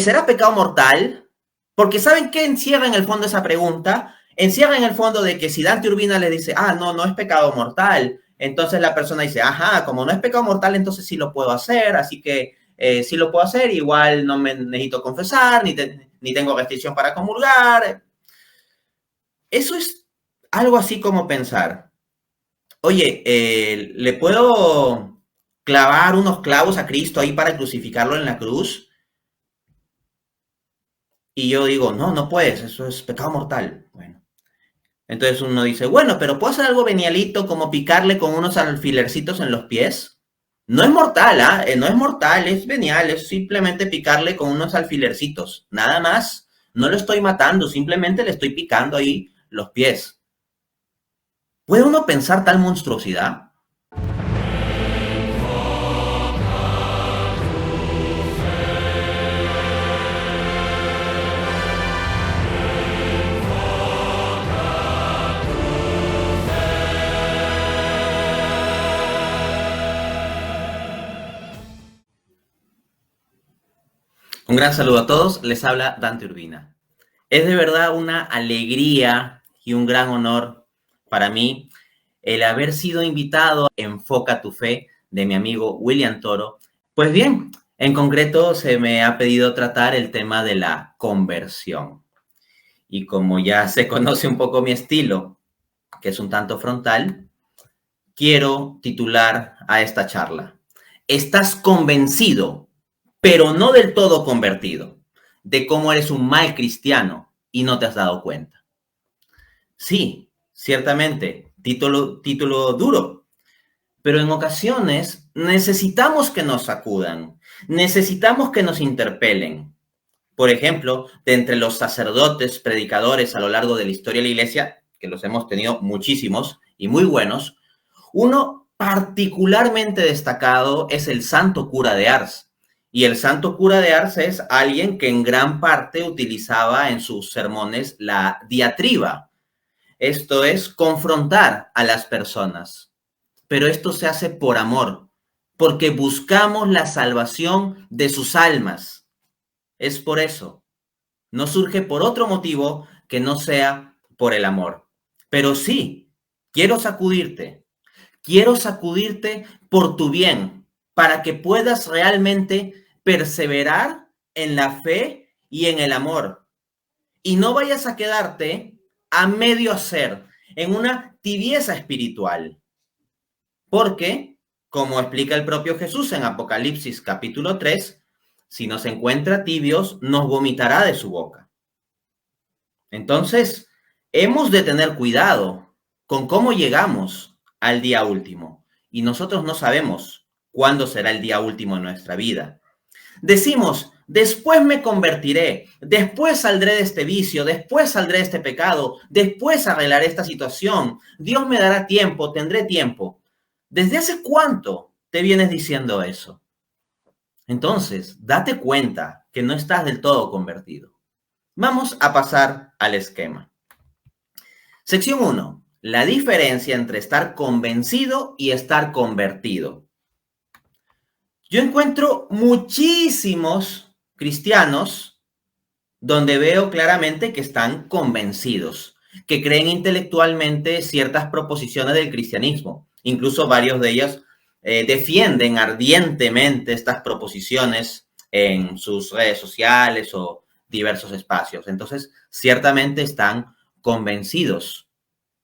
¿será pecado mortal? Porque ¿saben qué encierra en el fondo esa pregunta? Encierra en el fondo de que si Dante Urbina le dice, no, no es pecado mortal, entonces la persona dice, ajá, como no es pecado mortal, entonces sí lo puedo hacer, así que sí lo puedo hacer, igual no me necesito confesar, ni tengo restricción para comulgar. Eso es algo así como pensar, oye, ¿le puedo clavar unos clavos a Cristo ahí para crucificarlo en la cruz? Y yo digo, no, no puedes, eso es pecado mortal. Bueno, entonces uno dice, bueno, pero ¿puedo hacer algo venialito como picarle con unos alfilercitos en los pies? No es mortal, no es mortal, es venial, es simplemente picarle con unos alfilercitos, nada más. No lo estoy matando, simplemente le estoy picando ahí los pies. ¿Puede uno pensar tal monstruosidad? Un gran saludo a todos, les habla Dante Urbina. Es de verdad una alegría y un gran honor para mí el haber sido invitado a Enfoca tu Fe de mi amigo William Toro. Pues bien, en concreto se me ha pedido tratar el tema de la conversión. Y como ya se conoce un poco mi estilo, que es un tanto frontal, quiero titular a esta charla: ¿estás convencido, pero no del todo convertido, de cómo eres un mal cristiano y no te has dado cuenta? Sí, ciertamente, título duro, pero en ocasiones necesitamos que nos sacudan, necesitamos que nos interpelen. Por ejemplo, de entre los sacerdotes, predicadores a lo largo de la historia de la iglesia, que los hemos tenido muchísimos y muy buenos, uno particularmente destacado es el santo cura de Ars. Y el santo cura de Ars es alguien que en gran parte utilizaba en sus sermones la diatriba. Esto es confrontar a las personas. Pero esto se hace por amor, porque buscamos la salvación de sus almas. Es por eso. No surge por otro motivo que no sea por el amor. Pero sí, quiero sacudirte. Quiero sacudirte por tu bien, para que puedas realmente perseverar en la fe y en el amor. Y no vayas a quedarte a medio hacer, en una tibieza espiritual. Porque, como explica el propio Jesús en Apocalipsis capítulo 3, si nos encuentra tibios, nos vomitará de su boca. Entonces, hemos de tener cuidado con cómo llegamos al día último. Y nosotros no sabemos cuándo será el día último en nuestra vida. Decimos, después me convertiré, después saldré de este vicio, después saldré de este pecado, después arreglaré esta situación, Dios me dará tiempo, tendré tiempo. ¿Desde hace cuánto te vienes diciendo eso? Entonces, date cuenta que no estás del todo convertido. Vamos a pasar al esquema. Sección 1. La diferencia entre estar convencido y estar convertido. Yo encuentro muchísimos cristianos donde veo claramente que están convencidos, que creen intelectualmente ciertas proposiciones del cristianismo. Incluso varios de ellos defienden ardientemente estas proposiciones en sus redes sociales o diversos espacios. Entonces, ciertamente están convencidos.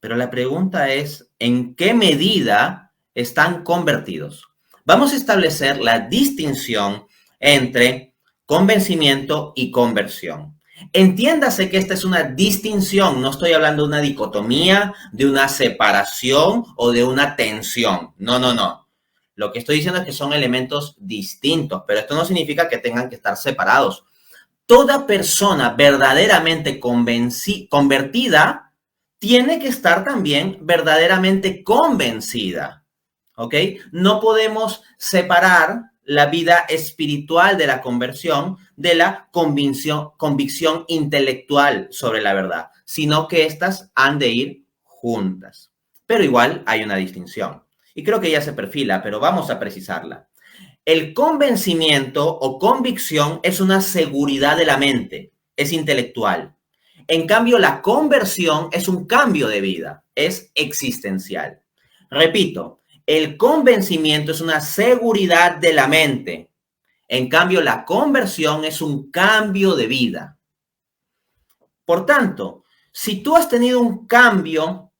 Pero la pregunta es, ¿en qué medida están convertidos? Vamos a establecer la distinción entre convencimiento y conversión. Entiéndase que esta es una distinción, no estoy hablando de una dicotomía, de una separación o de una tensión. No, no, no. Lo que estoy diciendo es que son elementos distintos, pero esto no significa que tengan que estar separados. Toda persona verdaderamente convertida tiene que estar también verdaderamente convencida. ¿Ok? No podemos separar la vida espiritual de la conversión de la convicción intelectual sobre la verdad, sino que éstas han de ir juntas. Pero igual hay una distinción. Y creo que ya se perfila, pero vamos a precisarla. El convencimiento o convicción es una seguridad de la mente, es intelectual. En cambio, la conversión es un cambio de vida, es existencial. Repito, el convencimiento es una seguridad de la mente. En cambio, la conversión es un cambio de vida. Por tanto, si tú has tenido un cambio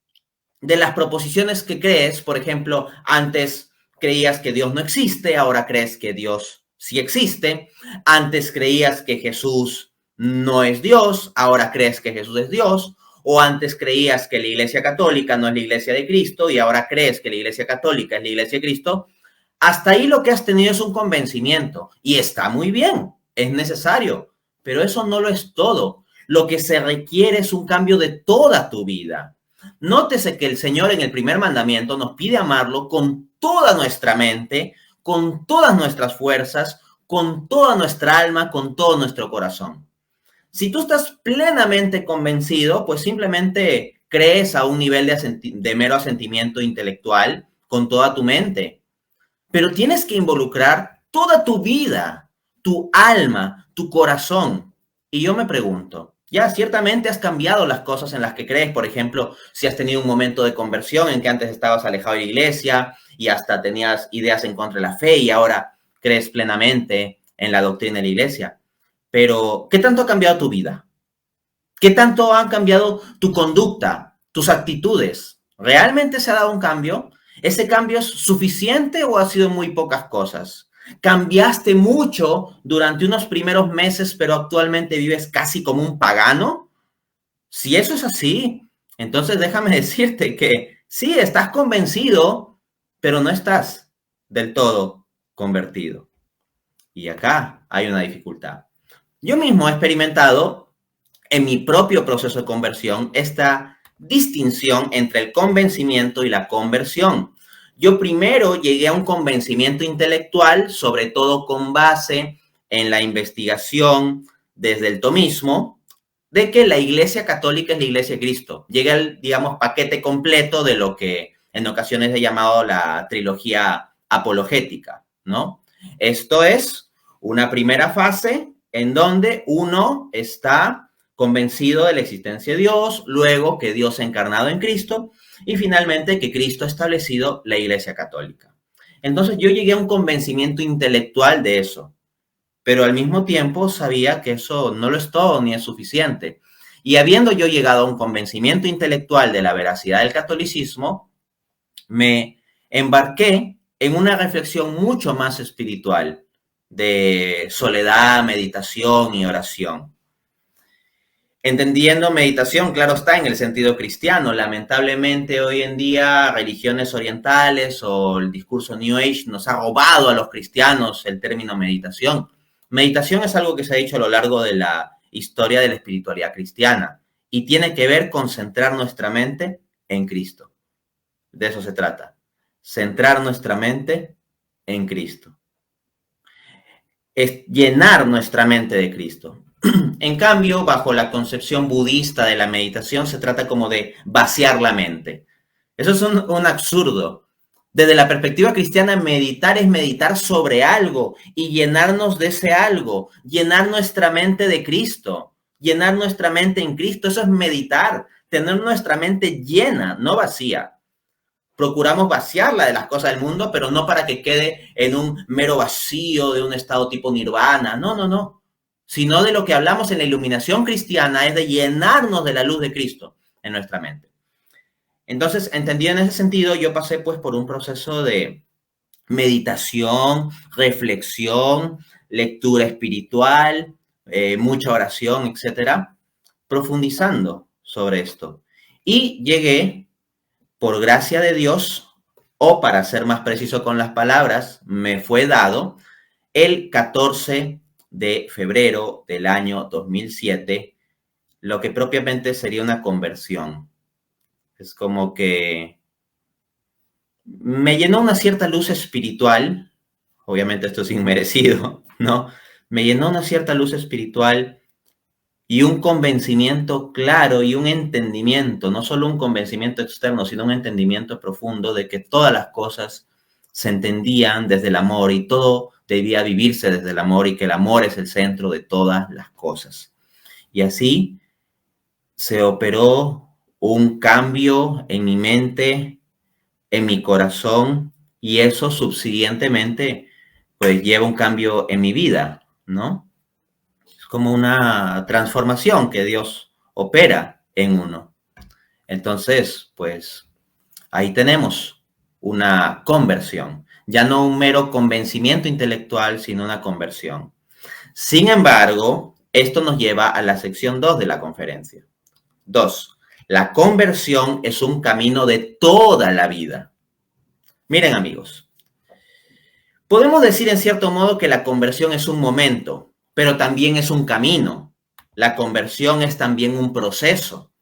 de las proposiciones que crees, por ejemplo, antes creías que Dios no existe, ahora crees que Dios sí existe. Antes creías que Jesús no es Dios, ahora crees que Jesús es Dios. O antes creías que la Iglesia Católica no es la Iglesia de Cristo y ahora crees que la Iglesia Católica es la Iglesia de Cristo. Hasta ahí lo que has tenido es un convencimiento y está muy bien, es necesario, pero eso no lo es todo. Lo que se requiere es un cambio de toda tu vida. Nótese que el Señor en el primer mandamiento nos pide amarlo con toda nuestra mente, con todas nuestras fuerzas, con toda nuestra alma, con todo nuestro corazón. Si tú estás plenamente convencido, pues simplemente crees a un nivel de mero asentimiento intelectual con toda tu mente. Pero tienes que involucrar toda tu vida, tu alma, tu corazón. Y yo me pregunto, ya ciertamente has cambiado las cosas en las que crees. Por ejemplo, si has tenido un momento de conversión en que antes estabas alejado de la iglesia y hasta tenías ideas en contra de la fe y ahora crees plenamente en la doctrina de la iglesia. Pero, ¿qué tanto ha cambiado tu vida? ¿Qué tanto han cambiado tu conducta, tus actitudes? ¿Realmente se ha dado un cambio? ¿Ese cambio es suficiente o ha sido muy pocas cosas? ¿Cambiaste mucho durante unos primeros meses, pero actualmente vives casi como un pagano? Si eso es así, entonces déjame decirte que sí, estás convencido, pero no estás del todo convertido. Y acá hay una dificultad. Yo mismo he experimentado en mi propio proceso de conversión esta distinción entre el convencimiento y la conversión. Yo primero llegué a un convencimiento intelectual, sobre todo con base en la investigación desde el tomismo, de que la Iglesia Católica es la Iglesia de Cristo. Llega el, digamos, paquete completo de lo que en ocasiones he llamado la trilogía apologética, ¿no? Esto es una primera fase en donde uno está convencido de la existencia de Dios, luego que Dios ha encarnado en Cristo y finalmente que Cristo ha establecido la Iglesia Católica. Entonces yo llegué a un convencimiento intelectual de eso, pero al mismo tiempo sabía que eso no lo es todo ni es suficiente. Y habiendo yo llegado a un convencimiento intelectual de la veracidad del catolicismo, me embarqué en una reflexión mucho más espiritual de soledad, meditación y oración. Entendiendo meditación, claro está, en el sentido cristiano. Lamentablemente hoy en día religiones orientales o el discurso New Age nos ha robado a los cristianos el término meditación. Meditación es algo que se ha dicho a lo largo de la historia de la espiritualidad cristiana y tiene que ver con centrar nuestra mente en Cristo. De eso se trata, centrar nuestra mente en Cristo. Es llenar nuestra mente de Cristo. En cambio, bajo la concepción budista de la meditación, se trata como de vaciar la mente. Eso es un absurdo. Desde la perspectiva cristiana, meditar es meditar sobre algo y llenarnos de ese algo, llenar nuestra mente de Cristo, llenar nuestra mente en Cristo. Eso es meditar, tener nuestra mente llena, no vacía. Procuramos vaciarla de las cosas del mundo, pero no para que quede en un mero vacío de un estado tipo nirvana. No, no, no. Sino de lo que hablamos en la iluminación cristiana es de llenarnos de la luz de Cristo en nuestra mente. Entonces, entendido en ese sentido, yo pasé pues por un proceso de meditación, reflexión, lectura espiritual, mucha oración, etcétera, profundizando sobre esto. Y llegué, por gracia de Dios, o para ser más preciso con las palabras, me fue dado el 14 de febrero del año 2007, lo que propiamente sería una conversión. Es como que me llenó una cierta luz espiritual, obviamente esto es inmerecido, ¿no? Me llenó una cierta luz espiritual y un convencimiento claro y un entendimiento, no solo un convencimiento externo, sino un entendimiento profundo de que todas las cosas se entendían desde el amor y todo debía vivirse desde el amor y que el amor es el centro de todas las cosas. Y así se operó un cambio en mi mente, en mi corazón, y eso subsiguientemente pues lleva un cambio en mi vida, ¿no? Es como una transformación que Dios opera en uno. Entonces, pues ahí tenemos una conversión, ya no un mero convencimiento intelectual, sino una conversión. Sin embargo, esto nos lleva a la sección 2 de la conferencia. 2. La conversión es un camino de toda la vida. Miren, amigos, podemos decir en cierto modo que la conversión es un momento, pero también es un camino. La conversión es también un proceso.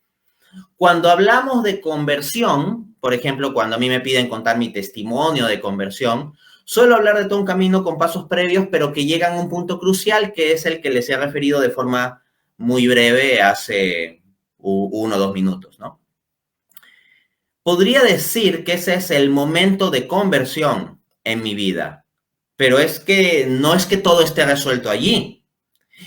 Cuando hablamos de conversión, por ejemplo, cuando a mí me piden contar mi testimonio de conversión, suelo hablar de todo un camino con pasos previos, pero que llegan a un punto crucial, que es el que les he referido de forma muy breve hace 1 o 2 minutos, ¿no? Podría decir que ese es el momento de conversión en mi vida, pero es que no es que todo esté resuelto allí.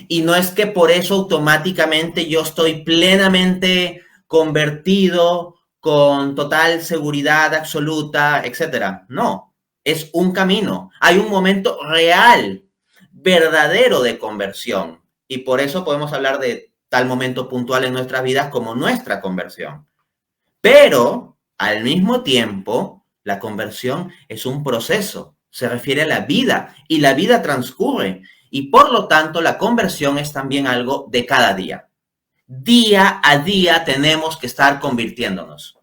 Y no es que por eso automáticamente yo estoy plenamente convertido con total seguridad absoluta, etcétera. No, es un camino. Hay un momento real, verdadero de conversión. Y por eso podemos hablar de tal momento puntual en nuestras vidas como nuestra conversión. Pero, al mismo tiempo, la conversión es un proceso. Se refiere a la vida y la vida transcurre. Y por lo tanto, la conversión es también algo de cada día. Día a día tenemos que estar convirtiéndonos.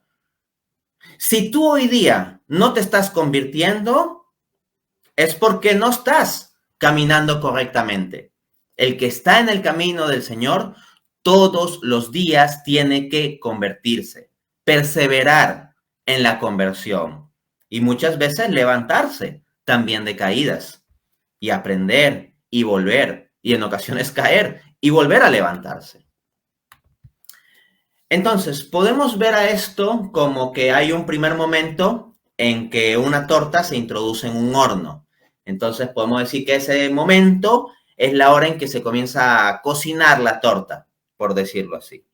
Si tú hoy día no te estás convirtiendo, es porque no estás caminando correctamente. El que está en el camino del Señor, todos los días tiene que convertirse, perseverar en la conversión y muchas veces levantarse también de caídas y aprender y volver y en ocasiones caer y volver a levantarse. Entonces, podemos ver a esto como que hay un primer momento en que una torta se introduce en un horno. Entonces, podemos decir que ese momento es la hora en que se comienza a cocinar la torta, por decirlo así.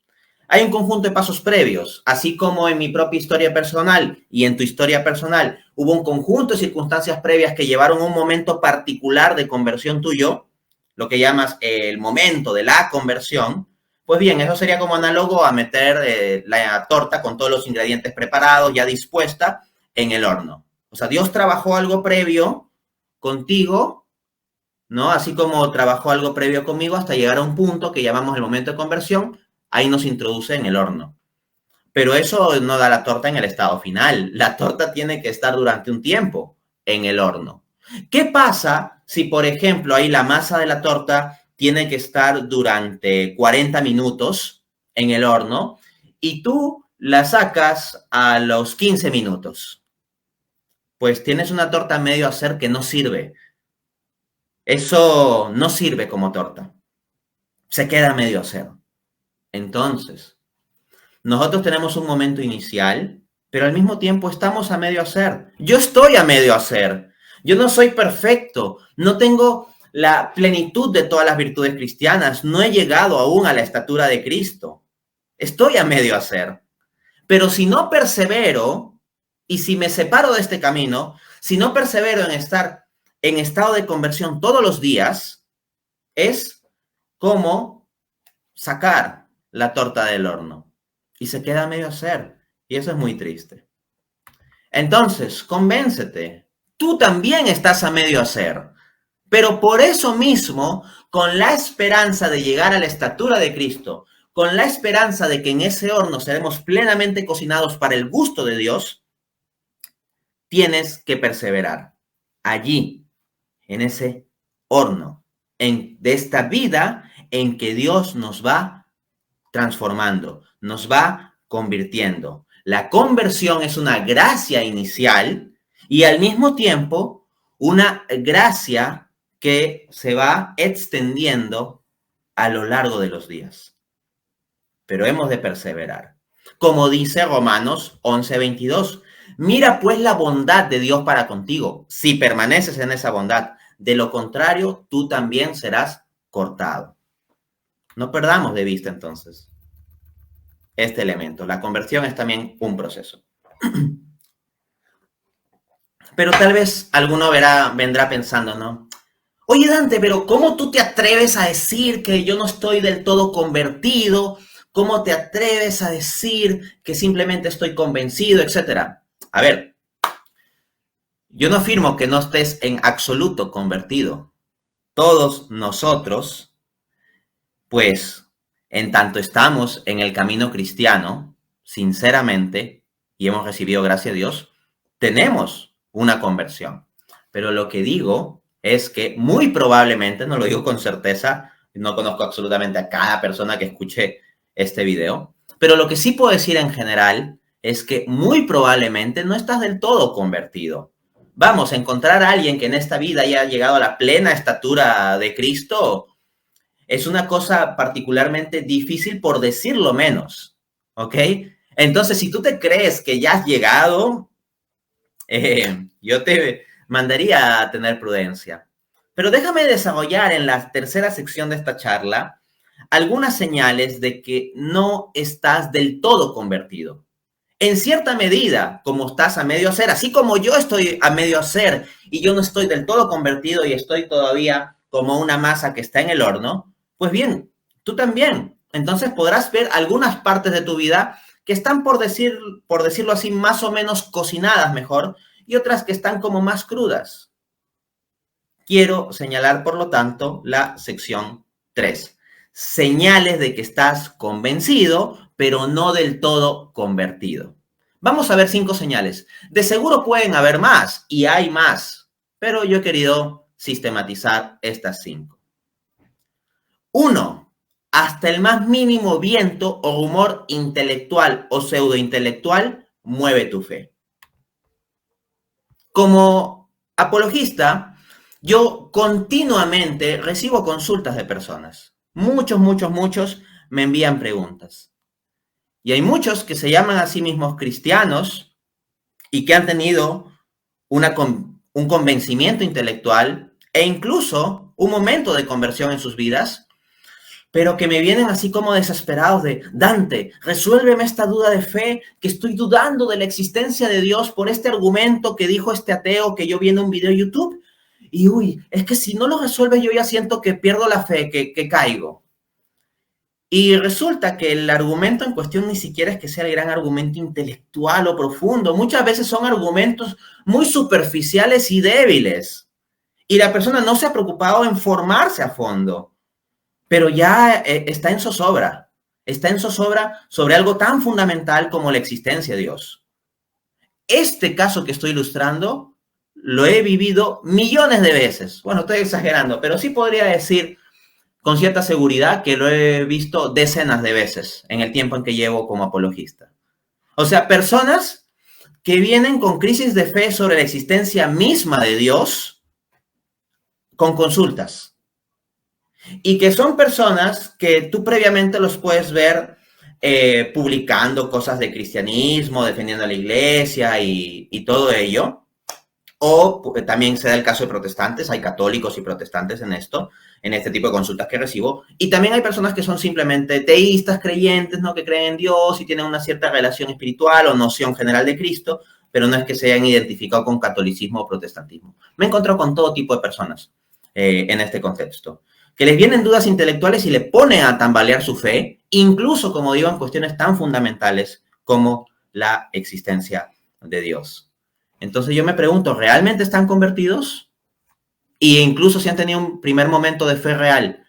Hay un conjunto de pasos previos, así como en mi propia historia personal y en tu historia personal hubo un conjunto de circunstancias previas que llevaron a un momento particular de conversión tuyo, lo que llamas el momento de la conversión. Pues bien, eso sería como análogo a meter la torta con todos los ingredientes preparados, ya dispuesta, en el horno. O sea, Dios trabajó algo previo contigo, ¿no? Así como trabajó algo previo conmigo hasta llegar a un punto que llamamos el momento de conversión, ahí nos introduce en el horno. Pero eso no da la torta en el estado final. La torta tiene que estar durante un tiempo en el horno. ¿Qué pasa si, por ejemplo, ahí la masa de la torta tiene que estar durante 40 minutos en el horno y tú la sacas a los 15 minutos? Pues tienes una torta medio hacer que no sirve. Eso no sirve como torta. Se queda medio hacer. Entonces, nosotros tenemos un momento inicial, pero al mismo tiempo estamos a medio hacer. Yo estoy a medio hacer. Yo no soy perfecto. No tengo la plenitud de todas las virtudes cristianas. No he llegado aún a la estatura de Cristo. Estoy a medio hacer. Pero si no persevero y si me separo de este camino, si no persevero en estar en estado de conversión todos los días, es como sacar la torta del horno y se queda a medio hacer. Y eso es muy triste. Entonces, convéncete. Tú también estás a medio hacer. Pero por eso mismo, con la esperanza de llegar a la estatura de Cristo, con la esperanza de que en ese horno seremos plenamente cocinados para el gusto de Dios, tienes que perseverar allí, en ese horno, de esta vida en que Dios nos va transformando, nos va convirtiendo. La conversión es una gracia inicial y al mismo tiempo una gracia que se va extendiendo a lo largo de los días. Pero hemos de perseverar. Como dice Romanos 11:22, mira pues la bondad de Dios para contigo, si permaneces en esa bondad. De lo contrario, tú también serás cortado. No perdamos de vista entonces este elemento. La conversión es también un proceso. Pero tal vez alguno vendrá pensando, ¿no? Oye, Dante, pero ¿cómo tú te atreves a decir que yo no estoy del todo convertido? ¿Cómo te atreves a decir que simplemente estoy convencido, etcétera? A ver, yo no afirmo que no estés en absoluto convertido. Todos nosotros, pues, en tanto estamos en el camino cristiano, sinceramente, y hemos recibido gracia a Dios, tenemos una conversión. Pero lo que digo es que muy probablemente, no lo digo con certeza, no conozco absolutamente a cada persona que escuche este video, pero lo que sí puedo decir en general es que muy probablemente no estás del todo convertido. Vamos, encontrar a alguien que en esta vida haya llegado a la plena estatura de Cristo es una cosa particularmente difícil, por decirlo menos, ¿ok? Entonces, si tú te crees que ya has llegado, yo te mandaría a tener prudencia. Pero déjame desarrollar en la tercera sección de esta charla algunas señales de que no estás del todo convertido. En cierta medida, como estás a medio hacer, así como yo estoy a medio hacer y yo no estoy del todo convertido y estoy todavía como una masa que está en el horno, pues bien, tú también. Entonces podrás ver algunas partes de tu vida que están, por decirlo así, más o menos cocinadas mejor, y otras que están como más crudas. Quiero señalar, por lo tanto, la sección 3. Señales de que estás convencido, pero no del todo convertido. Vamos a ver 5 señales. De seguro pueden haber más, y hay más, pero yo he querido sistematizar estas 5. 1. Hasta el más mínimo viento o rumor intelectual o pseudointelectual mueve tu fe. Como apologista, yo continuamente recibo consultas de personas. Muchos me envían preguntas. Y hay muchos que se llaman a sí mismos cristianos y que han tenido un convencimiento intelectual e incluso un momento de conversión en sus vidas, pero que me vienen así como desesperados de: Dante, resuélveme esta duda de fe, que estoy dudando de la existencia de Dios por este argumento que dijo este ateo que yo vi en un video de YouTube. Y uy, es que si no lo resuelves yo ya siento que pierdo la fe, que caigo. Y resulta que el argumento en cuestión ni siquiera es que sea el gran argumento intelectual o profundo. Muchas veces son argumentos muy superficiales y débiles. Y la persona no se ha preocupado en formarse a fondo, pero ya está en zozobra. Está en zozobra sobre algo tan fundamental como la existencia de Dios. Este caso que estoy ilustrando lo he vivido millones de veces. Bueno, estoy exagerando, pero sí podría decir con cierta seguridad que lo he visto decenas de veces en el tiempo en que llevo como apologista. O sea, personas que vienen con crisis de fe sobre la existencia misma de Dios con consultas. Y que son personas que tú previamente los puedes ver publicando cosas de cristianismo, defendiendo a la iglesia y todo ello. O también se da el caso de protestantes, hay católicos y protestantes en este tipo de consultas que recibo. Y también hay personas que son simplemente teístas, creyentes, ¿no? Que creen en Dios y tienen una cierta relación espiritual o noción general de Cristo, pero no es que se hayan identificado con catolicismo o protestantismo. Me he encontrado con todo tipo de personas en este contexto, que les vienen dudas intelectuales y le ponen a tambalear su fe, incluso, como digo, en cuestiones tan fundamentales como la existencia de Dios. Entonces yo me pregunto, ¿realmente están convertidos? Y incluso si han tenido un primer momento de fe real,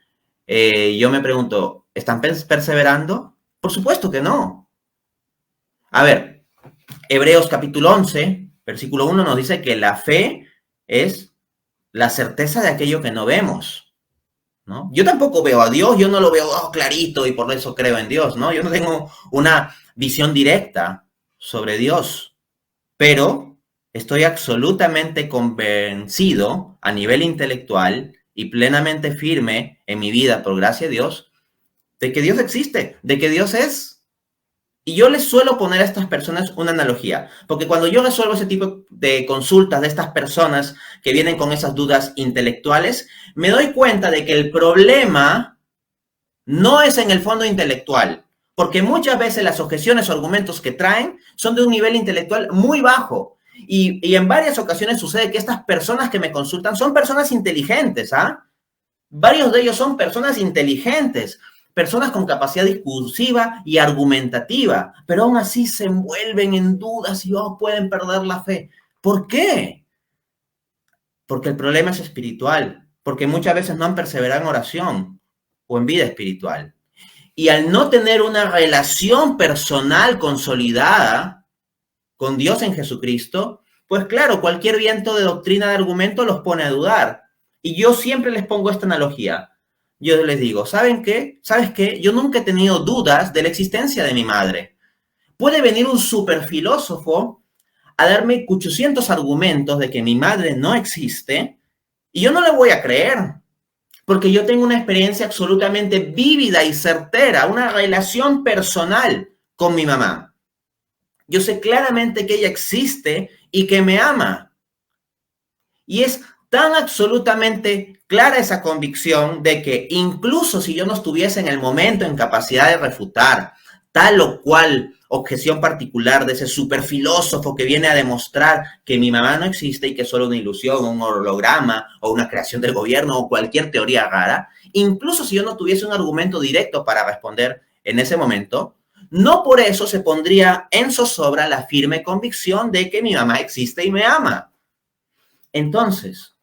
yo me pregunto, ¿están perseverando? Por supuesto que no. A ver, Hebreos capítulo 11, versículo 1 nos dice que la fe es la certeza de aquello que no vemos, ¿no? Yo tampoco veo a Dios, yo no lo veo clarito y por eso creo en Dios, ¿no? Yo no tengo una visión directa sobre Dios, pero estoy absolutamente convencido a nivel intelectual y plenamente firme en mi vida, por gracia de Dios, de que Dios existe, de que Dios es. Y yo les suelo poner a estas personas una analogía, porque cuando yo resuelvo ese tipo de consultas de estas personas que vienen con esas dudas intelectuales, me doy cuenta de que el problema no es en el fondo intelectual, porque muchas veces las objeciones o argumentos que traen son de un nivel intelectual muy bajo. Y en varias ocasiones sucede que estas personas que me consultan son personas inteligentes, ¿ah? Varios de ellos son personas inteligentes, personas con capacidad discursiva y argumentativa, pero aún así se envuelven en dudas y pueden perder la fe. ¿Por qué? Porque el problema es espiritual, porque muchas veces no han perseverado en oración o en vida espiritual. Y al no tener una relación personal consolidada con Dios en Jesucristo, pues claro, cualquier viento de doctrina, de argumento los pone a dudar. Y yo siempre les pongo esta analogía. Yo les digo, ¿saben qué? ¿Sabes qué? Yo nunca he tenido dudas de la existencia de mi madre. Puede venir un superfilósofo a darme 800 argumentos de que mi madre no existe y yo no le voy a creer, porque yo tengo una experiencia absolutamente vívida y certera, una relación personal con mi mamá. Yo sé claramente que ella existe y que me ama. Y es tan absolutamente clara esa convicción de que incluso si yo no estuviese en el momento en capacidad de refutar tal o cual objeción particular de ese superfilósofo que viene a demostrar que mi mamá no existe y que es solo una ilusión, un holograma o una creación del gobierno o cualquier teoría rara, incluso si yo no tuviese un argumento directo para responder en ese momento, no por eso se pondría en zozobra la firme convicción de que mi mamá existe y me ama. Entonces,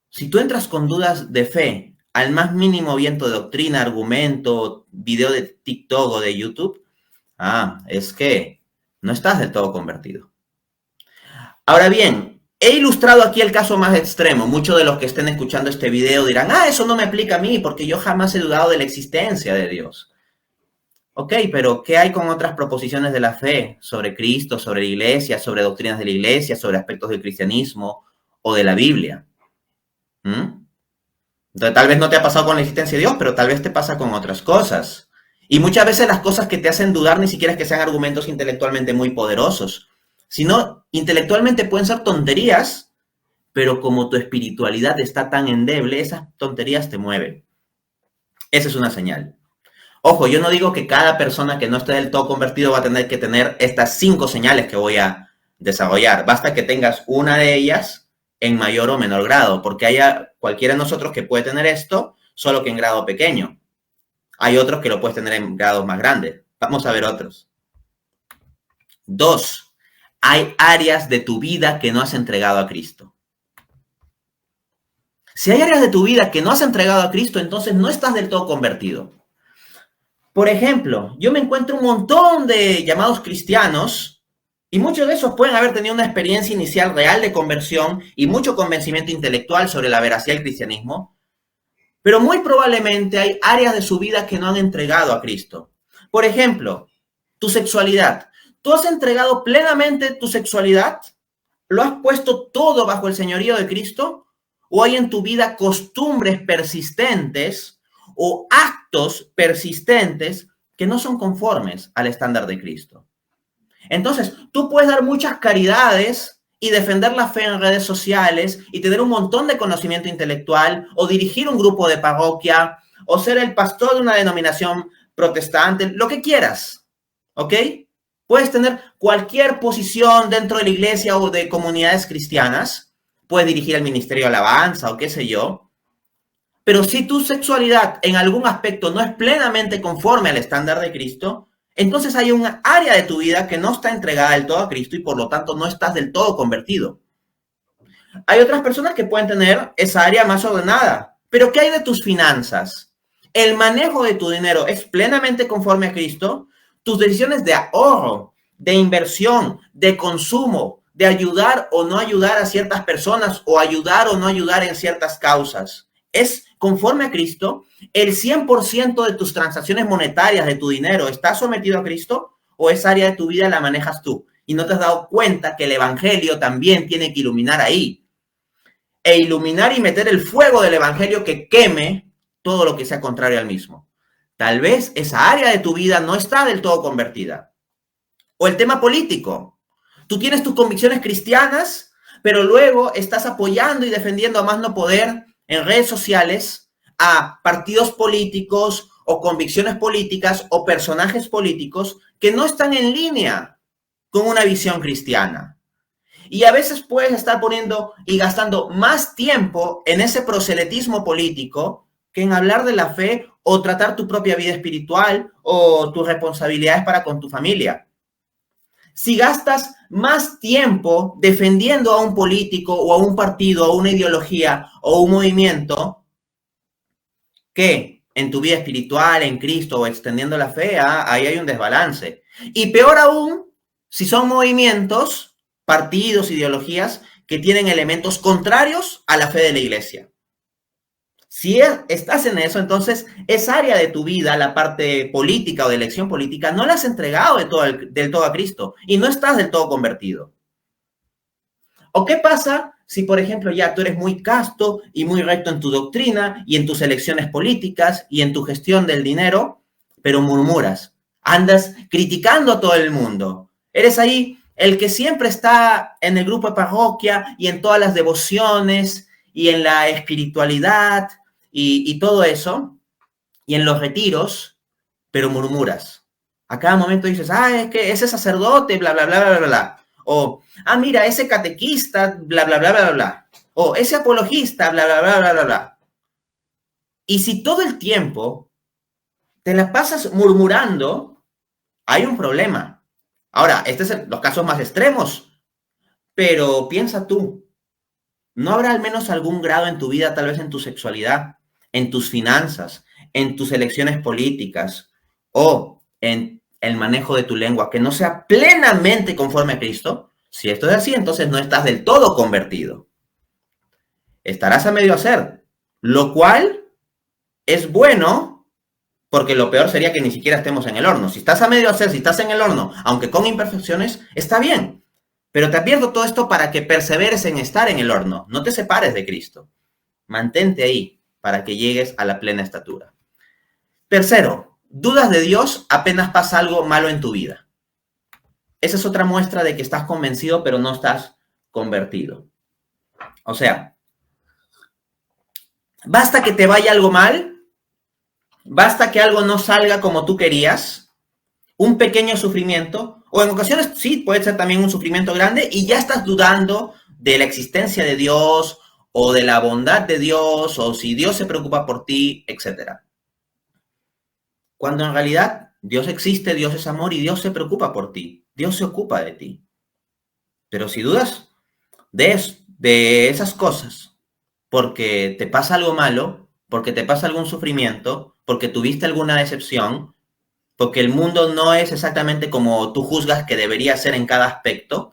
si tú entras con dudas de fe al más mínimo viento de doctrina, argumento, video de TikTok o de YouTube, es que no estás del todo convertido. Ahora bien, he ilustrado aquí el caso más extremo. Muchos de los que estén escuchando este video dirán, eso no me aplica a mí porque yo jamás he dudado de la existencia de Dios. Ok, pero ¿qué hay con otras proposiciones de la fe sobre Cristo, sobre la iglesia, sobre doctrinas de la iglesia, sobre aspectos del cristianismo o de la Biblia? Entonces, tal vez no te ha pasado con la existencia de Dios, pero tal vez te pasa con otras cosas. Y muchas veces las cosas que te hacen dudar ni siquiera es que sean argumentos intelectualmente muy poderosos, sino intelectualmente pueden ser tonterías, pero como tu espiritualidad está tan endeble, esas tonterías te mueven. Esa es una señal. Ojo, yo no digo que cada persona que no esté del todo convertido va a tener que tener estas 5 señales que voy a desarrollar. Basta que tengas una de ellas en mayor o menor grado, porque haya cualquiera de nosotros que puede tener esto, solo que en grado pequeño. Hay otros que lo puedes tener en grados más grandes. Vamos a ver otros. 2. Hay áreas de tu vida que no has entregado a Cristo. Si hay áreas de tu vida que no has entregado a Cristo, entonces no estás del todo convertido. Por ejemplo, yo me encuentro un montón de llamados cristianos y muchos de esos pueden haber tenido una experiencia inicial real de conversión y mucho convencimiento intelectual sobre la veracidad del cristianismo, pero muy probablemente hay áreas de su vida que no han entregado a Cristo. Por ejemplo, tu sexualidad. ¿Tú has entregado plenamente tu sexualidad? ¿Lo has puesto todo bajo el señorío de Cristo? ¿O hay en tu vida costumbres persistentes o actos persistentes que no son conformes al estándar de Cristo? Entonces, tú puedes dar muchas caridades y defender la fe en redes sociales y tener un montón de conocimiento intelectual o dirigir un grupo de parroquia o ser el pastor de una denominación protestante, lo que quieras, ¿ok? Puedes tener cualquier posición dentro de la iglesia o de comunidades cristianas, puedes dirigir el ministerio de alabanza o qué sé yo, pero si tu sexualidad en algún aspecto no es plenamente conforme al estándar de Cristo, entonces hay un área de tu vida que no está entregada del todo a Cristo y por lo tanto no estás del todo convertido. Hay otras personas que pueden tener esa área más ordenada, pero ¿qué hay de tus finanzas? ¿El manejo de tu dinero es plenamente conforme a Cristo? Tus decisiones de ahorro, de inversión, de consumo, de ayudar o no ayudar a ciertas personas o ayudar o no ayudar en ciertas causas, ¿es conforme a Cristo? ¿El 100% de tus transacciones monetarias, de tu dinero, está sometido a Cristo? ¿O esa área de tu vida la manejas tú? Y no te has dado cuenta que el evangelio también tiene que iluminar ahí. E iluminar y meter el fuego del evangelio que queme todo lo que sea contrario al mismo. Tal vez esa área de tu vida no está del todo convertida. O el tema político. Tú tienes tus convicciones cristianas, pero luego estás apoyando y defendiendo a más no poder en redes sociales a partidos políticos o convicciones políticas o personajes políticos que no están en línea con una visión cristiana. Y a veces puedes estar poniendo y gastando más tiempo en ese proselitismo político que en hablar de la fe o tratar tu propia vida espiritual o tus responsabilidades para con tu familia. Si gastas más tiempo defendiendo a un político o a un partido, o una ideología o un movimiento que en tu vida espiritual, en Cristo o extendiendo la fe, ahí hay un desbalance. Y peor aún, si son movimientos, partidos, ideologías que tienen elementos contrarios a la fe de la iglesia. Si estás en eso, entonces esa área de tu vida, la parte política o de elección política, no la has entregado del todo a Cristo y no estás del todo convertido. ¿O qué pasa si, por ejemplo, ya tú eres muy casto y muy recto en tu doctrina y en tus elecciones políticas y en tu gestión del dinero, pero murmuras, andas criticando a todo el mundo? Eres ahí el que siempre está en el grupo de parroquia y en todas las devociones y en la espiritualidad y todo eso, y en los retiros, pero murmuras. A cada momento dices, es que ese sacerdote, bla, bla, bla, bla, bla, bla. O, mira, ese catequista, bla, bla, bla, bla, bla. O ese apologista, bla, bla, bla, bla, bla, bla. Y si todo el tiempo te la pasas murmurando, hay un problema. Ahora, este es los casos más extremos, pero piensa tú, ¿no habrá al menos algún grado en tu vida, tal vez en tu sexualidad, en tus finanzas, en tus elecciones políticas o en el manejo de tu lengua que no sea plenamente conforme a Cristo? Si esto es así, entonces no estás del todo convertido. Estarás a medio hacer, lo cual es bueno, porque lo peor sería que ni siquiera estemos en el horno. Si estás a medio hacer, si estás en el horno, aunque con imperfecciones, está bien. Pero te advierto todo esto para que perseveres en estar en el horno. No te separes de Cristo. Mantente ahí para que llegues a la plena estatura. Tercero, dudas de Dios apenas pasa algo malo en tu vida. Esa es otra muestra de que estás convencido, pero no estás convertido. O sea, basta que te vaya algo mal, basta que algo no salga como tú querías, un pequeño sufrimiento, o en ocasiones sí, puede ser también un sufrimiento grande, y ya estás dudando de la existencia de Dios, o de la bondad de Dios, o si Dios se preocupa por ti, etc. Cuando en realidad Dios existe, Dios es amor y Dios se preocupa por ti, Dios se ocupa de ti. Pero si dudas de esas cosas, porque te pasa algo malo, porque te pasa algún sufrimiento, porque tuviste alguna decepción, porque el mundo no es exactamente como tú juzgas que debería ser en cada aspecto,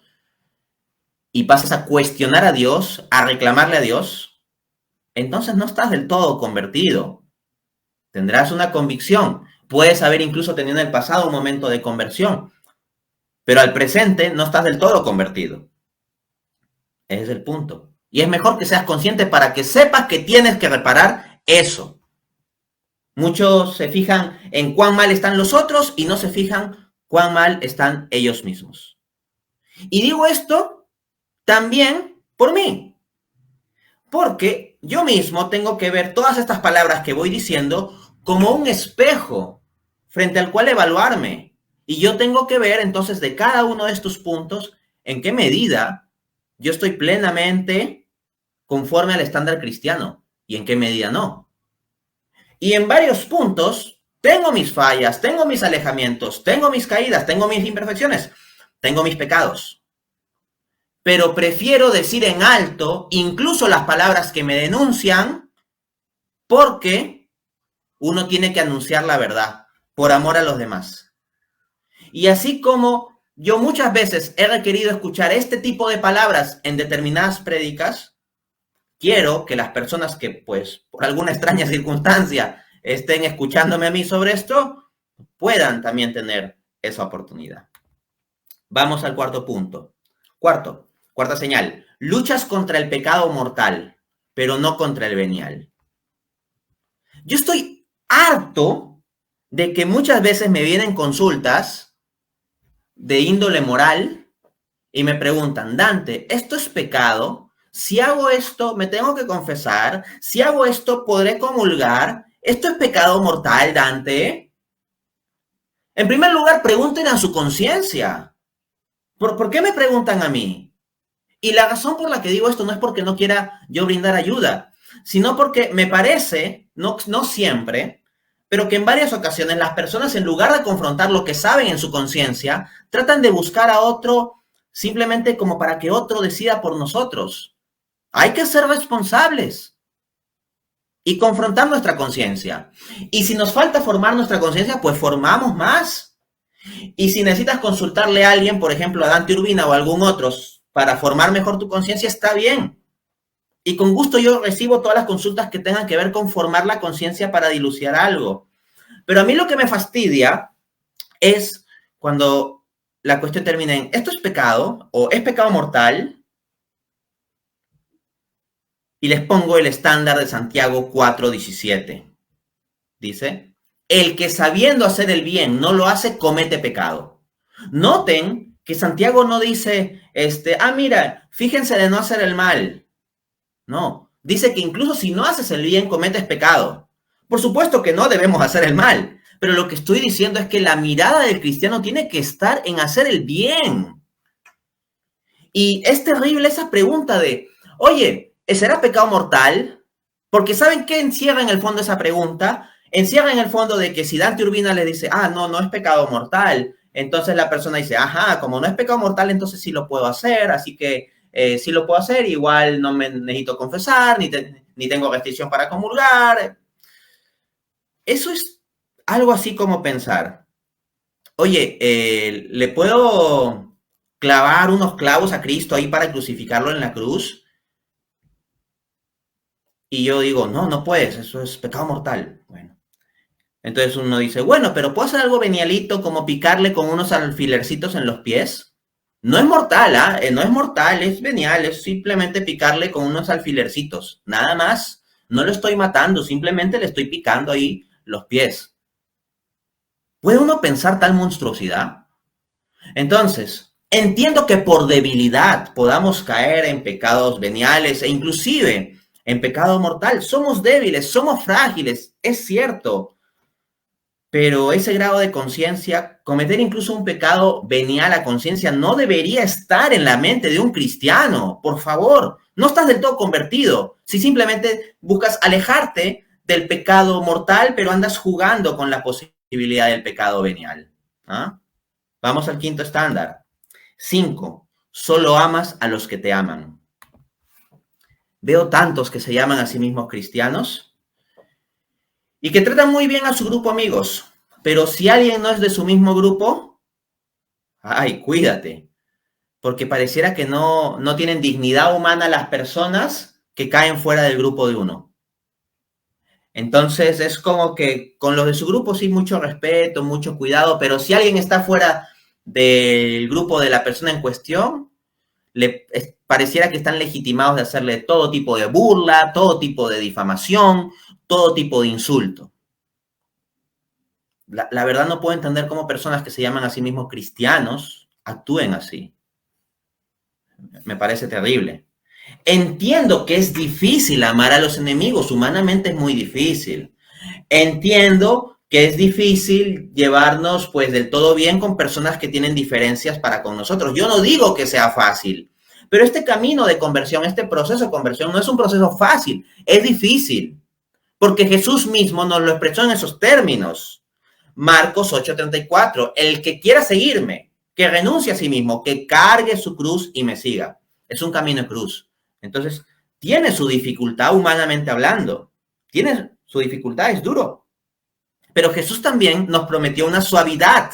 y pasas a cuestionar a Dios, a reclamarle a Dios, entonces no estás del todo convertido. Tendrás una convicción, puedes haber incluso tenido en el pasado un momento de conversión, pero al presente no estás del todo convertido. Ese es el punto. Y es mejor que seas consciente para que sepas que tienes que reparar eso. Muchos se fijan en cuán mal están los otros y no se fijan cuán mal están ellos mismos. Y digo esto también por mí, porque yo mismo tengo que ver todas estas palabras que voy diciendo como un espejo frente al cual evaluarme. Y yo tengo que ver entonces de cada uno de estos puntos en qué medida yo estoy plenamente conforme al estándar cristiano y en qué medida no. Y en varios puntos tengo mis fallas, tengo mis alejamientos, tengo mis caídas, tengo mis imperfecciones, tengo mis pecados. Pero prefiero decir en alto incluso las palabras que me denuncian, porque uno tiene que anunciar la verdad por amor a los demás. Y así como yo muchas veces he requerido escuchar este tipo de palabras en determinadas prédicas, quiero que las personas que, pues, por alguna extraña circunstancia estén escuchándome a mí sobre esto, puedan también tener esa oportunidad. Vamos al cuarto punto. Cuarta señal. Luchas contra el pecado mortal, pero no contra el venial. Yo estoy harto de que muchas veces me vienen consultas de índole moral y me preguntan, Dante, ¿esto es pecado? Si hago esto, me tengo que confesar. Si hago esto, podré comulgar. ¿Esto es pecado mortal, Dante? En primer lugar, pregunten a su conciencia. ¿Por qué me preguntan a mí? Y la razón por la que digo esto no es porque no quiera yo brindar ayuda, sino porque me parece, no siempre, pero que en varias ocasiones las personas, en lugar de confrontar lo que saben en su conciencia, tratan de buscar a otro simplemente como para que otro decida por nosotros. Hay que ser responsables y confrontar nuestra conciencia. Y si nos falta formar nuestra conciencia, pues formamos más. Y si necesitas consultarle a alguien, por ejemplo, a Dante Urbina o a algún otro, para formar mejor tu conciencia, está bien. Y con gusto yo recibo todas las consultas que tengan que ver con formar la conciencia para dilucidar algo. Pero a mí lo que me fastidia es cuando la cuestión termina en ¿esto es pecado o es pecado mortal? Y les pongo el estándar de Santiago 4:17. Dice, el que sabiendo hacer el bien no lo hace, comete pecado. Noten que Santiago no dice, mira, fíjense de no hacer el mal. No, dice que incluso si no haces el bien, cometes pecado. Por supuesto que no debemos hacer el mal, pero lo que estoy diciendo es que la mirada del cristiano tiene que estar en hacer el bien. Y es terrible esa pregunta de, oye, ¿será pecado mortal? Porque ¿saben qué encierra en el fondo esa pregunta? Encierra en el fondo de que si Dante Urbina le dice, no es pecado mortal, entonces la persona dice, como no es pecado mortal, entonces sí lo puedo hacer, así que sí lo puedo hacer, igual no me necesito confesar, ni tengo restricción para comulgar. Eso es algo así como pensar, oye, ¿le puedo clavar unos clavos a Cristo ahí para crucificarlo en la cruz? Y yo digo, no puedes, eso es pecado mortal. Bueno, entonces uno dice, bueno, pero ¿puedo hacer algo venialito como picarle con unos alfilercitos en los pies? No es mortal, no es mortal, es venial, es simplemente picarle con unos alfilercitos, nada más. No lo estoy matando, simplemente le estoy picando ahí los pies. ¿Puede uno pensar tal monstruosidad? Entonces, entiendo que por debilidad podamos caer en pecados veniales e inclusive en pecado mortal. Somos débiles, somos frágiles, es cierto. Pero ese grado de conciencia, cometer incluso un pecado venial a conciencia, no debería estar en la mente de un cristiano. Por favor, no estás del todo convertido. Si simplemente buscas alejarte del pecado mortal, pero andas jugando con la posibilidad del pecado venial. Vamos al quinto estándar. 5. Solo amas a los que te aman. Veo tantos que se llaman a sí mismos cristianos y que tratan muy bien a su grupo amigos, pero si alguien no es de su mismo grupo, cuídate, porque pareciera que no tienen dignidad humana las personas que caen fuera del grupo de uno. Entonces es como que con los de su grupo sí mucho respeto, mucho cuidado, pero si alguien está fuera del grupo de la persona en cuestión, pareciera que están legitimados de hacerle todo tipo de burla, todo tipo de difamación, todo tipo de insulto. La verdad no puedo entender cómo personas que se llaman a sí mismos cristianos actúen así. Me parece terrible. Entiendo que es difícil amar a los enemigos, humanamente es muy difícil. Entiendo que es difícil llevarnos pues del todo bien con personas que tienen diferencias para con nosotros. Yo no digo que sea fácil, pero este camino de conversión, este proceso de conversión no es un proceso fácil, es difícil, porque Jesús mismo nos lo expresó en esos términos. Marcos 8:34, el que quiera seguirme, que renuncie a sí mismo, que cargue su cruz y me siga. Es un camino de cruz. Entonces, tiene su dificultad humanamente hablando. Tiene su dificultad, es duro. Pero Jesús también nos prometió una suavidad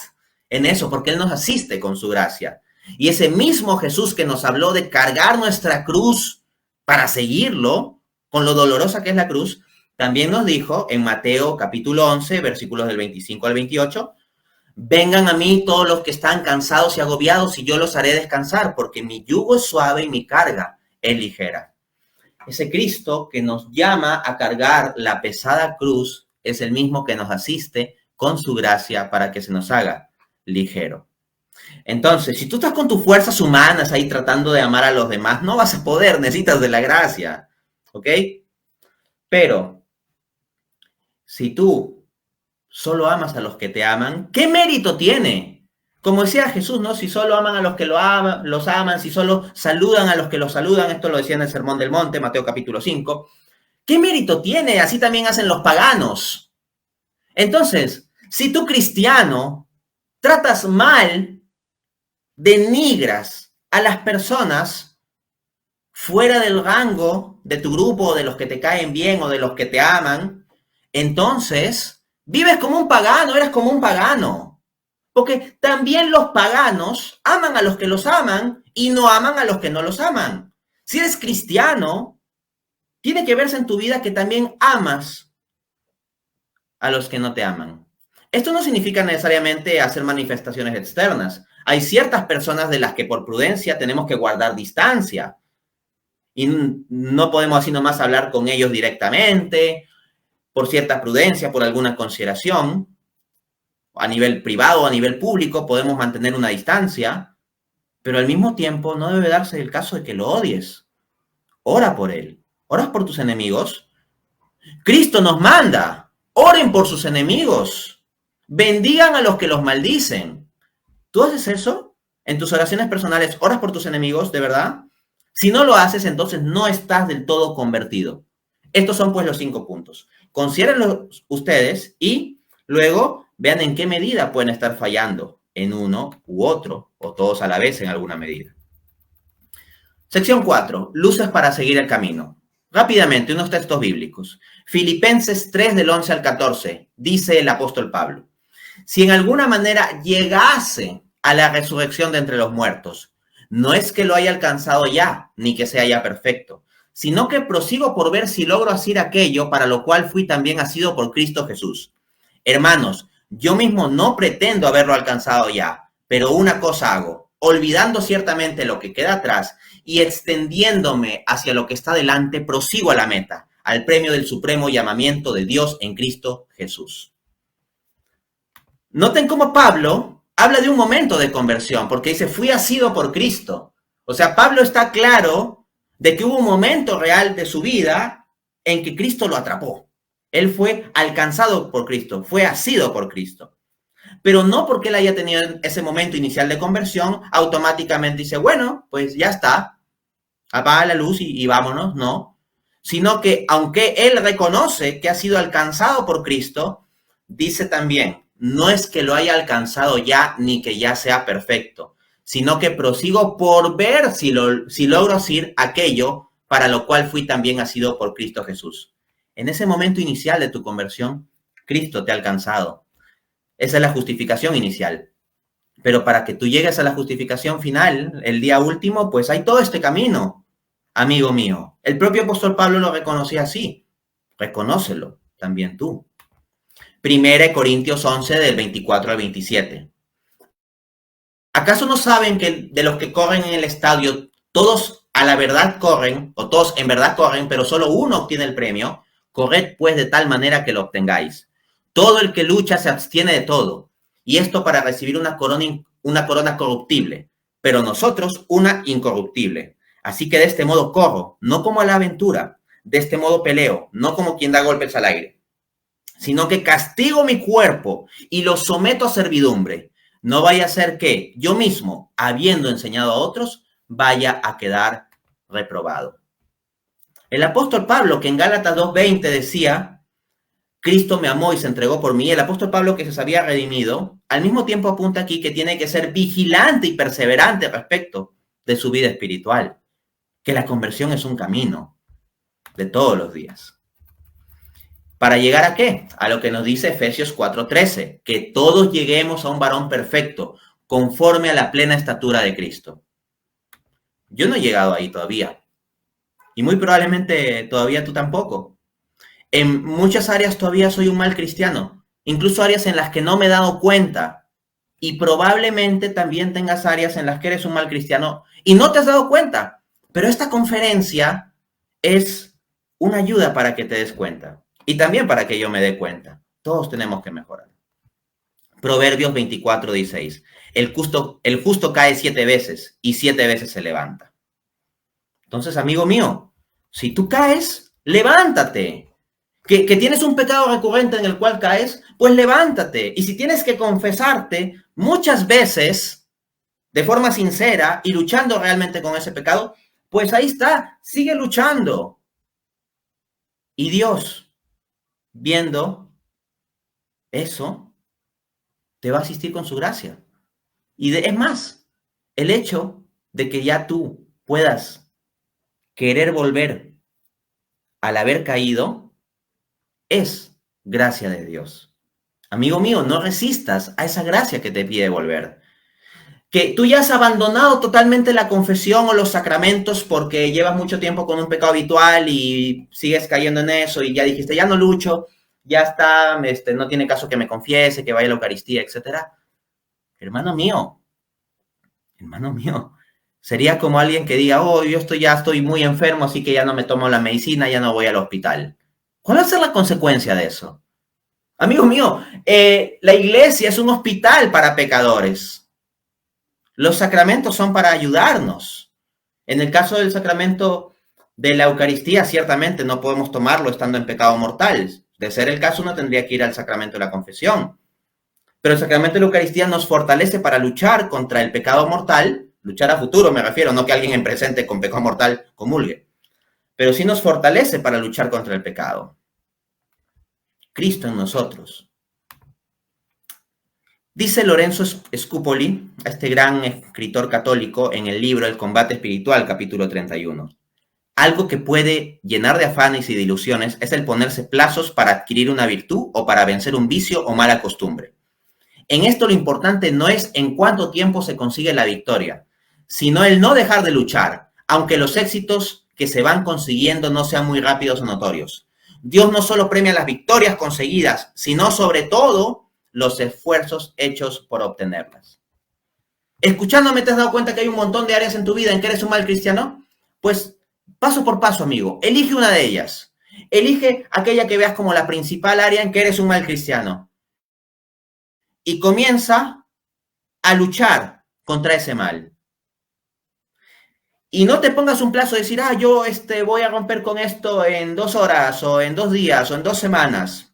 en eso, porque Él nos asiste con su gracia. Y ese mismo Jesús que nos habló de cargar nuestra cruz para seguirlo, con lo dolorosa que es la cruz, también nos dijo en Mateo capítulo 11, versículos del 25 al 28, vengan a mí todos los que están cansados y agobiados y yo los haré descansar, porque mi yugo es suave y mi carga es ligera. Ese Cristo que nos llama a cargar la pesada cruz es el mismo que nos asiste con su gracia para que se nos haga ligero. Entonces, si tú estás con tus fuerzas humanas ahí tratando de amar a los demás, no vas a poder, necesitas de la gracia, ¿ok? Pero si tú solo amas a los que te aman, ¿qué mérito tiene? Como decía Jesús, ¿no? Si solo aman a los que los aman, si solo saludan a los que los saludan, esto lo decía en el Sermón del Monte, Mateo capítulo 5, ¿qué mérito tiene? Así también hacen los paganos. Entonces, si tú cristiano tratas mal, denigras a las personas fuera del rango de tu grupo, o de los que te caen bien o de los que te aman, entonces vives como un pagano, eres como un pagano. Porque también los paganos aman a los que los aman y no aman a los que no los aman. Si eres cristiano, tiene que verse en tu vida que también amas a los que no te aman. Esto no significa necesariamente hacer manifestaciones externas. Hay ciertas personas de las que por prudencia tenemos que guardar distancia y no podemos así nomás hablar con ellos directamente, por cierta prudencia, por alguna consideración. A nivel privado o a nivel público podemos mantener una distancia, pero al mismo tiempo no debe darse el caso de que lo odies. Ora por él. ¿Oras por tus enemigos? Cristo nos manda. Oren por sus enemigos. Bendigan a los que los maldicen. ¿Tú haces eso? En tus oraciones personales, ¿oras por tus enemigos, de verdad? Si no lo haces, entonces no estás del todo convertido. Estos son pues los 5 puntos. Considérenlos ustedes y luego vean en qué medida pueden estar fallando en uno u otro, o todos a la vez en alguna medida. Sección 4. Luces para seguir el camino. Rápidamente, unos textos bíblicos. Filipenses 3 del 11 al 14, dice el apóstol Pablo: si en alguna manera llegase a la resurrección de entre los muertos, no es que lo haya alcanzado ya, ni que sea ya perfecto, sino que prosigo por ver si logro hacer aquello para lo cual fui también asido por Cristo Jesús. Hermanos, yo mismo no pretendo haberlo alcanzado ya, pero una cosa hago, olvidando ciertamente lo que queda atrás y extendiéndome hacia lo que está delante, prosigo a la meta, al premio del supremo llamamiento de Dios en Cristo Jesús. Noten cómo Pablo habla de un momento de conversión, porque dice, fui asido por Cristo. O sea, Pablo está claro de que hubo un momento real de su vida en que Cristo lo atrapó. Él fue alcanzado por Cristo, fue asido por Cristo. Pero no porque él haya tenido ese momento inicial de conversión, automáticamente dice, bueno, pues ya está, apaga la luz y vámonos, no. Sino que aunque él reconoce que ha sido alcanzado por Cristo, dice también, no es que lo haya alcanzado ya ni que ya sea perfecto, sino que prosigo por ver si logro hacer aquello para lo cual fui también asido por Cristo Jesús. En ese momento inicial de tu conversión, Cristo te ha alcanzado. Esa es la justificación inicial. Pero para que tú llegues a la justificación final, el día último, pues hay todo este camino, amigo mío. El propio apóstol Pablo lo reconocía así. Reconócelo también tú. 1 Corintios 11, del 24 al 27. ¿Acaso no saben que de los que corren en el estadio, todos a la verdad corren, o todos en verdad corren, pero solo uno obtiene el premio? Corred pues de tal manera que lo obtengáis. Todo el que lucha se abstiene de todo, y esto para recibir una corona corruptible, pero nosotros una incorruptible. Así que de este modo corro, no como a la aventura, de este modo peleo, no como quien da golpes al aire, sino que castigo mi cuerpo y lo someto a servidumbre. No vaya a ser que yo mismo, habiendo enseñado a otros, vaya a quedar reprobado. El apóstol Pablo, que en Gálatas 2:20 decía, Cristo me amó y se entregó por mí, el apóstol Pablo, que se había redimido, al mismo tiempo apunta aquí que tiene que ser vigilante y perseverante respecto de su vida espiritual, que la conversión es un camino de todos los días. ¿Para llegar a qué? A lo que nos dice Efesios 4:13, que todos lleguemos a un varón perfecto, conforme a la plena estatura de Cristo. Yo no he llegado ahí todavía, y muy probablemente todavía tú tampoco. En muchas áreas todavía soy un mal cristiano, incluso áreas en las que no me he dado cuenta, y probablemente también tengas áreas en las que eres un mal cristiano y no te has dado cuenta, pero esta conferencia es una ayuda para que te des cuenta. Y también para que yo me dé cuenta. Todos tenemos que mejorar. Proverbios 24:16. El justo cae 7 veces y 7 veces se levanta. Entonces, amigo mío, si tú caes, levántate. Que tienes un pecado recurrente en el cual caes, pues levántate. Y si tienes que confesarte muchas veces de forma sincera y luchando realmente con ese pecado, pues ahí está, sigue luchando. Y Dios, viendo eso, te va a asistir con su gracia. Es más, el hecho de que ya tú puedas querer volver al haber caído es gracia de Dios. Amigo mío, no resistas a esa gracia que te pide volver. Que tú ya has abandonado totalmente la confesión o los sacramentos porque llevas mucho tiempo con un pecado habitual y sigues cayendo en eso y ya dijiste, ya no lucho, ya está, no tiene caso que me confiese, que vaya a la Eucaristía, etc. Hermano mío, sería como alguien que diga, oh, ya estoy muy enfermo, así que ya no me tomo la medicina, ya no voy al hospital. ¿Cuál va a ser la consecuencia de eso? Amigo mío, la iglesia es un hospital para pecadores. Los sacramentos son para ayudarnos. En el caso del sacramento de la Eucaristía, ciertamente no podemos tomarlo estando en pecado mortal. De ser el caso, uno tendría que ir al sacramento de la confesión. Pero el sacramento de la Eucaristía nos fortalece para luchar contra el pecado mortal, luchar a futuro me refiero, no que alguien en presente con pecado mortal comulgue, pero sí nos fortalece para luchar contra el pecado. Cristo en nosotros. Dice Lorenzo Scupoli, este gran escritor católico, en el libro El combate espiritual, capítulo 31. Algo que puede llenar de afanes y de ilusiones es el ponerse plazos para adquirir una virtud o para vencer un vicio o mala costumbre. En esto lo importante no es en cuánto tiempo se consigue la victoria, sino el no dejar de luchar, aunque los éxitos que se van consiguiendo no sean muy rápidos o notorios. Dios no solo premia las victorias conseguidas, sino sobre todo los esfuerzos hechos por obtenerlas. Escuchándome, ¿te has dado cuenta que hay un montón de áreas en tu vida en que eres un mal cristiano? Pues paso por paso, amigo, elige una de ellas. Elige aquella que veas como la principal área en que eres un mal cristiano. Y comienza a luchar contra ese mal. Y no te pongas un plazo de decir, yo voy a romper con esto en 2 horas, o en 2 días, o en 2 semanas.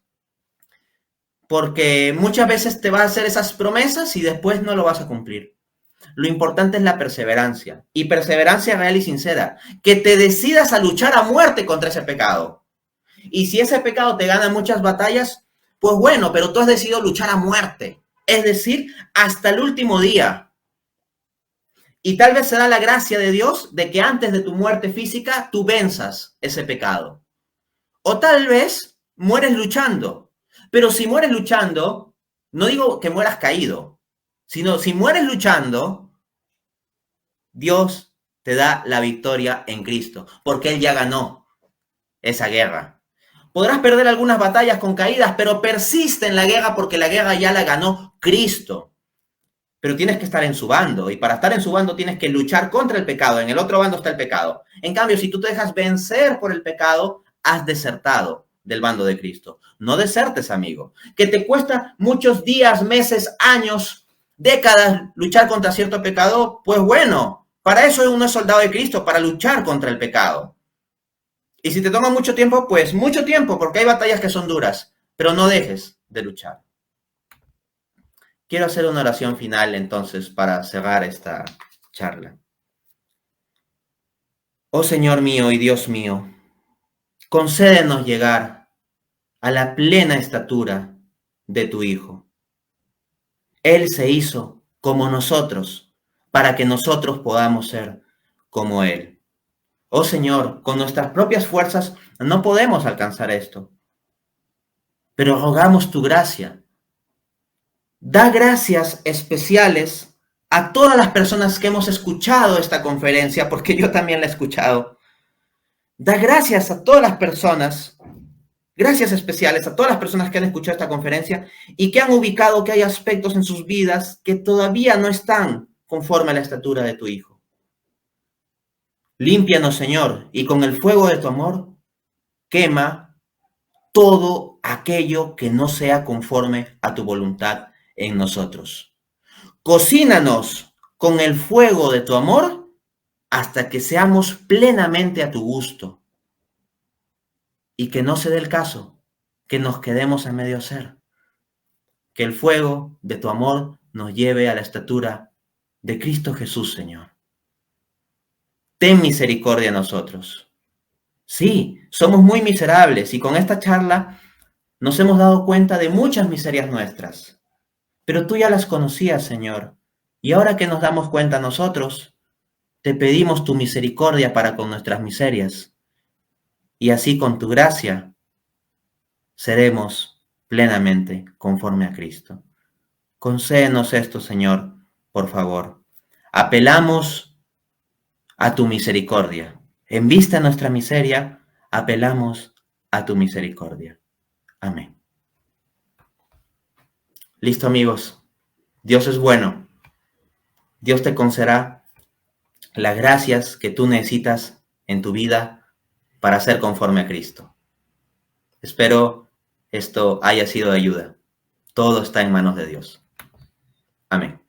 Porque muchas veces te vas a hacer esas promesas y después no lo vas a cumplir. Lo importante es la perseverancia. Y perseverancia real y sincera. Que te decidas a luchar a muerte contra ese pecado. Y si ese pecado te gana muchas batallas, pues bueno, pero tú has decidido luchar a muerte. Es decir, hasta el último día. Y tal vez será la gracia de Dios de que antes de tu muerte física tú venzas ese pecado. O tal vez mueres luchando. Pero si mueres luchando, no digo que mueras caído, sino si mueres luchando, Dios te da la victoria en Cristo, porque Él ya ganó esa guerra. Podrás perder algunas batallas con caídas, pero persiste en la guerra porque la guerra ya la ganó Cristo. Pero tienes que estar en su bando, y para estar en su bando tienes que luchar contra el pecado. En el otro bando está el pecado. En cambio, si tú te dejas vencer por el pecado, has desertado del bando de Cristo. No desertes, amigo. Que te cuesta muchos días, meses, años, décadas luchar contra cierto pecado, pues bueno, para eso uno es soldado de Cristo, para luchar contra el pecado. Y si te toma mucho tiempo, pues mucho tiempo, porque hay batallas que son duras, pero no dejes de luchar. Quiero hacer una oración final entonces para cerrar esta charla. Oh Señor mío y Dios mío, concédenos llegar a la plena estatura de tu Hijo. Él se hizo como nosotros para que nosotros podamos ser como Él. Oh Señor, con nuestras propias fuerzas no podemos alcanzar esto, pero rogamos tu gracia. Da gracias especiales a todas las personas que hemos escuchado esta conferencia, porque yo también la he escuchado. Da gracias a todas las personas, gracias especiales a todas las personas que han escuchado esta conferencia y que han ubicado que hay aspectos en sus vidas que todavía no están conforme a la estatura de tu Hijo. Límpianos, Señor, y con el fuego de tu amor, quema todo aquello que no sea conforme a tu voluntad en nosotros. Cocínanos con el fuego de tu amor hasta que seamos plenamente a tu gusto y que no se dé el caso que nos quedemos a medio hacer. Que el fuego de tu amor nos lleve a la estatura de Cristo Jesús, Señor. Ten misericordia de nosotros. Sí, somos muy miserables y con esta charla nos hemos dado cuenta de muchas miserias nuestras, pero tú ya las conocías, Señor, y ahora que nos damos cuenta nosotros, te pedimos tu misericordia para con nuestras miserias, y así con tu gracia seremos plenamente conforme a Cristo. Concédenos esto, Señor, por favor. Apelamos a tu misericordia. En vista de nuestra miseria, apelamos a tu misericordia. Amén. Listo, amigos. Dios es bueno. Dios te concederá las gracias que tú necesitas en tu vida para ser conforme a Cristo. Espero esto haya sido de ayuda. Todo está en manos de Dios. Amén.